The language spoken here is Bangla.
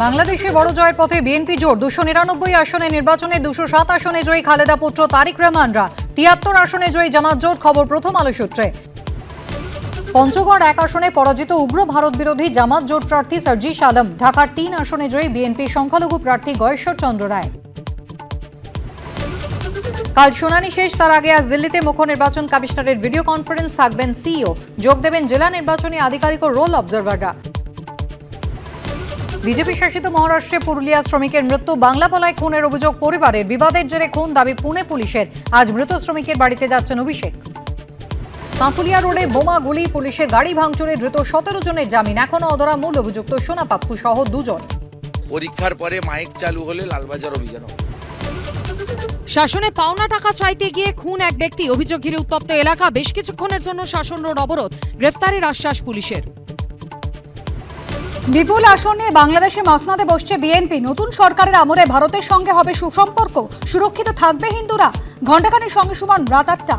বাংলাদেশে বড় জয়ের পথে বিএনপি জোট 299 আসনে নির্বাচনে 207 আসনে জয়ী খালেদা পুত্র তারিক রহমানরা 73 আসনে জয়ী জামাত জোট, খবর প্রথম আলো সূত্রে। পঞ্চগড় 1 আসনে পরাজিত উগ্র ভারত বিরোধী জামাত জোট প্রার্থী সার্জিস আলম, ঢাকার 3 আসনে জয়ী বিএনপি সংখ্যালঘু প্রার্থী গয়েশ্বর চন্দ্র রায়। কাল শুনানি শেষ, তার আগে আজ দিল্লিতে মুখ্য নির্বাচন কমিশনারের ভিডিও কনফারেন্স, থাকবেন সিইও, যোগ দেবেন জেলা নির্বাচনী আধিকারিক ও রোল অবজারভাররা। বিজেপি শাসিত মহারাষ্ট্রে পুরুলিয়া শ্রমিকের মৃত্যু, বাংলা বলায় খুনের অভিযোগ পরিবারের, বিবাদের জেরে খুন দাবি পুনে পুলিশের। আজ মৃত শ্রমিকের বাড়িতে যাচ্ছেন অভিষেক। কাঁকুলিয়া রোডে বোমা, গুলি, পুলিশের গাড়ি ভাঙচুরে ধৃত 17 জনের জামিন, এখনো অধরা মূল অভিযুক্ত সোনা পাপ্পু সহ 2 জন। পরীক্ষার পরে মাইক চালু হলে লালবাজার অভিযান। শাসনে পাওনা টাকা চাইতে গিয়ে খুন এক ব্যক্তি, অভিযোগ ঘিরে উত্তপ্ত এলাকা, বেশ কিছুক্ষণের জন্য শাসন রোড অবরোধ, গ্রেফতারের আশ্বাস পুলিশের। বিপুল আসনে বাংলাদেশে মসনদে বসছে বিএনপি, নতুন সরকারের আমলে ভারতের সঙ্গে হবে সুসম্পর্ক, সুরক্ষিত থাকবে হিন্দুরা। ঘণ্টাখানেক সঙ্গে সুমন, রাত 8টা।